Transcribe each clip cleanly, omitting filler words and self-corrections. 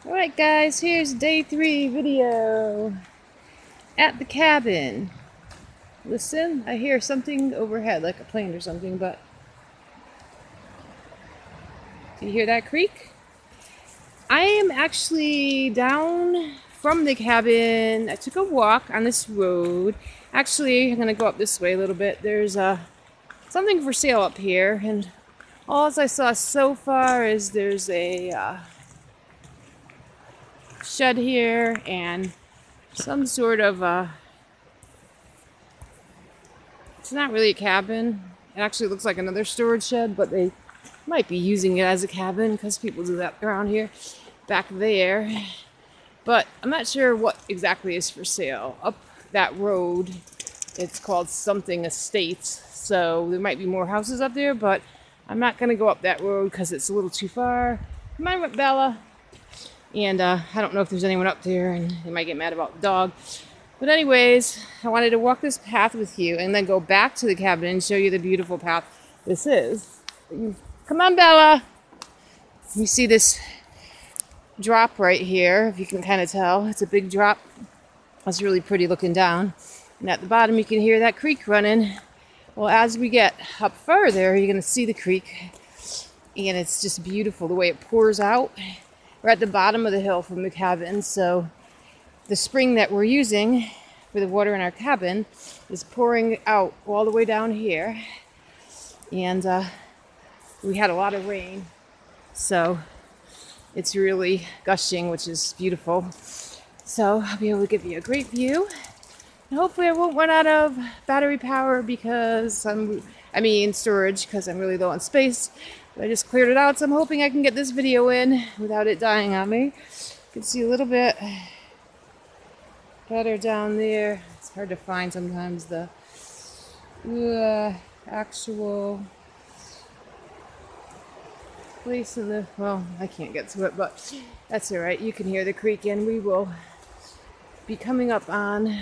Alright guys, here's day 3 video at the cabin. Listen, I hear something overhead, like a plane or something, but do you hear that creak? I am actually down from the cabin. I took a walk on this road. Actually, I'm going to go up this way a little bit. There's something for sale up here, and all I saw so far is there's a shed here and some sort of it's not really a cabin. It actually looks like another storage shed, but they might be using it as a cabin because people do that around here. Back there. But I'm not sure what exactly is for sale. Up that road, it's called something Estates. So there might be more houses up there, but I'm not going to go up that road because it's a little too far. Come on, Bella. And I don't know if there's anyone up there, and they might get mad about the dog. But anyways, I wanted to walk this path with you and then go back to the cabin and show you the beautiful path this is. Come on, Bella. You see this drop right here, if you can kind of tell. It's a big drop. It's really pretty looking down. And at the bottom, you can hear that creek running. Well, as we get up further, you're going to see the creek. And it's just beautiful the way it pours out. We're at the bottom of the hill from the cabin, so the spring that we're using for the water in our cabin is pouring out all the way down here. And we had a lot of rain, so it's really gushing, which is beautiful. So I'll be able to give you a great view. And hopefully I won't run out of battery power because storage, because I'm really low on space. But I just cleared it out, so I'm hoping I can get this video in without it dying on me. You can see a little bit better down there. It's hard to find sometimes the actual place in the, well, I can't get to it, but that's all right. You can hear the creek, and we will be coming up on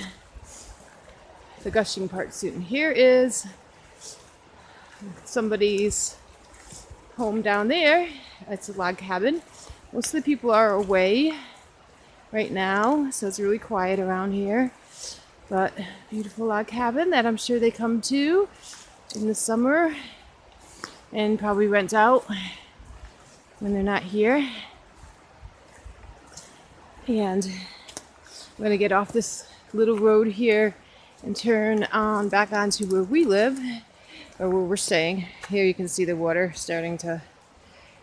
the gushing part soon. Here is somebody's home down there. It's a log cabin. Most of the people are away right now, so it's really quiet around here. But beautiful log cabin that I'm sure they come to in the summer and probably rent out when they're not here. And I'm gonna get off this little road here and turn on back onto where we live, or where we're staying. Here you can see the water starting to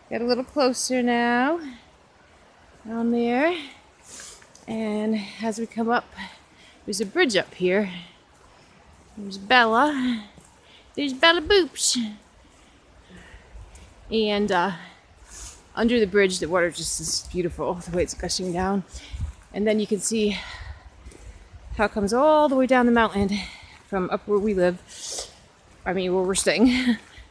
get a little closer now down there. And as we come up, there's a bridge up here. There's Bella. There's Bella Boops. And under the bridge, the water just is beautiful, the way it's gushing down. And then you can see how it comes all the way down the mountain from up where we live. I mean, where we're staying.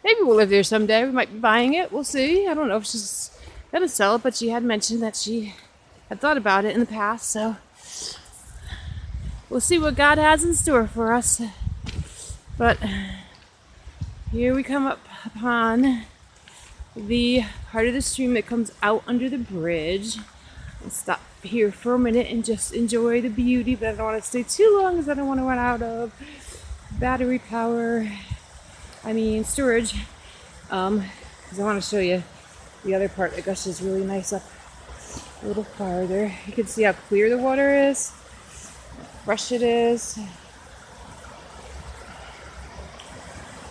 Maybe we'll live there someday. We might be buying it. We'll see. I don't know if she's going to sell it, but she had mentioned that she had thought about it in the past. So we'll see what God has in store for us. But here we come up upon the part of the stream that comes out under the bridge. I'll stop here for a minute and just enjoy the beauty, but I don't want to stay too long because I don't want to run out of battery power. Storage. Because I want to show you the other part that gushes really nice up a little farther. You can see how clear the water is, how fresh it is.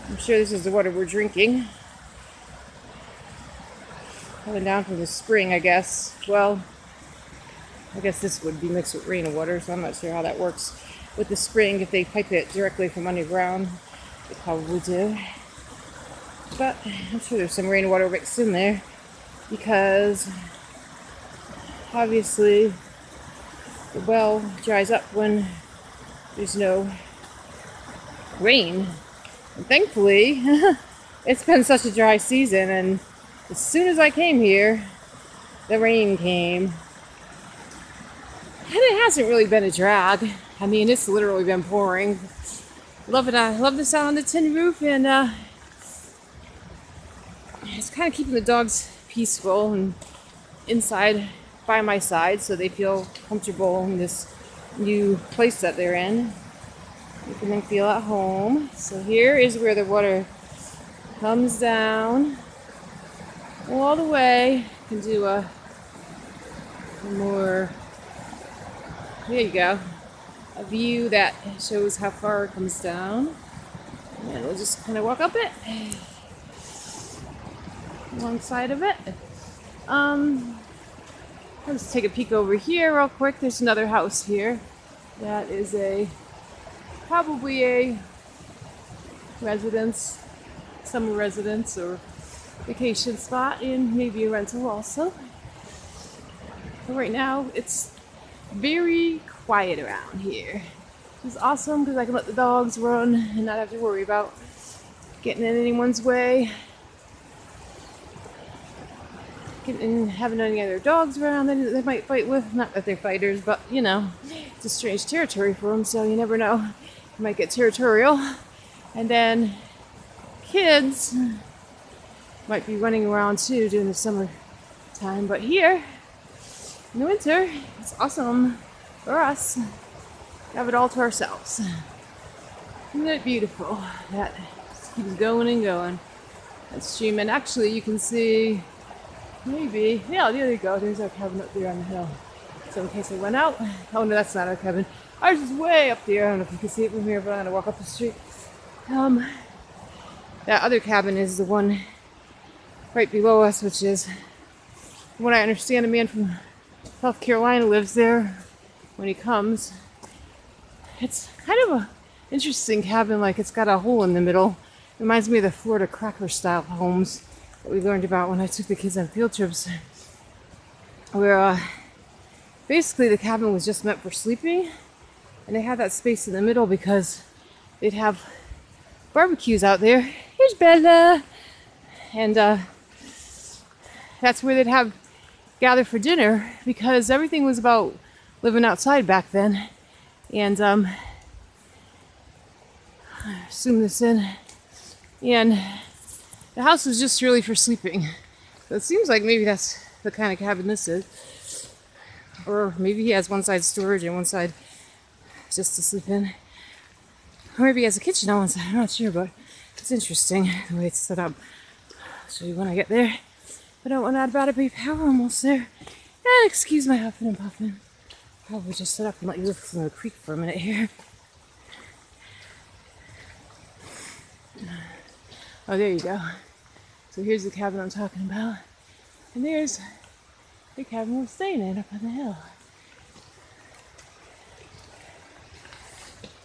I'm sure this is the water we're drinking. Coming down from the spring, I guess. Well, I guess this would be mixed with rainwater, so I'm not sure how that works with the spring. If they pipe it directly from underground, they probably do. But I'm sure there's some rainwater mixed in there because obviously the well dries up when there's no rain. And thankfully, it's been such a dry season, and as soon as I came here, the rain came. And it hasn't really been a drag. It's literally been pouring. Love it. I love the sound on the tin roof, and it's kind of keeping the dogs peaceful and inside by my side so they feel comfortable in this new place that they're in. Making them feel at home. So here is where the water comes down all the way. You can do a more, there you go, a view that shows how far it comes down. And we'll just kind of walk up it, alongside of it. Let's take a peek over here real quick. There's another house here. That is probably a residence, summer residence or vacation spot, and maybe a rental also. But right now it's very quiet around here. It's awesome because I can let the dogs run and not have to worry about getting in anyone's way, having any other dogs around that they might fight with. Not that they're fighters, but you know, it's a strange territory for them, so you never know. You might get territorial. And then kids might be running around too during the summer time. But here in the winter, it's awesome for us. We have it all to ourselves. Isn't it beautiful? That just keeps going and going. That stream, and actually you can see maybe, yeah, there you go. There's our cabin up there on the hill. So in case I went out, oh no, that's not our cabin. Ours is way up there. I don't know if you can see it from here, but I'm gonna walk up the street. That other cabin is the one right below us, which is, from what I understand, a man from South Carolina lives there when he comes. It's kind of a interesting cabin, like it's got a hole in the middle. Reminds me of the Florida cracker style homes that we learned about when I took the kids on field trips, where basically the cabin was just meant for sleeping, and they had that space in the middle because they'd have barbecues out there. Here's Bella! And that's where they'd have gather for dinner, because everything was about living outside back then. And zoom this in, and the house was just really for sleeping. So it seems like maybe that's the kind of cabin this is, or maybe he has one side storage and one side just to sleep in, or maybe he has a kitchen on one side. I'm not sure, but it's interesting the way it's set up. I'll show you when I get there. But I don't want to add about it, babe. We're almost there. And excuse my huffing and puffing. Probably just sit up and let you look from the creek for a minute here. Oh, there you go. So here's the cabin I'm talking about. And there's the cabin we're staying in up on the hill.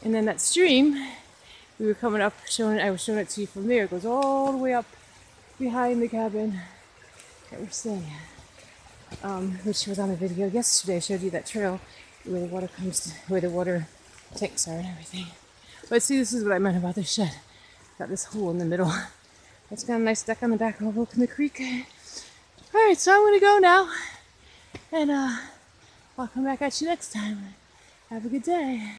And then that stream, we were coming up, I was showing it to you from there. It goes all the way up behind the cabin that we're staying at. Which was on the video yesterday. I showed you that trail where the water where the water tanks are and everything. But see, this is what I meant about this shed. Got this hole in the middle. It's got a nice deck on the back overlooking the creek. Alright, so I'm gonna go now. And I'll come back at you next time. Have a good day.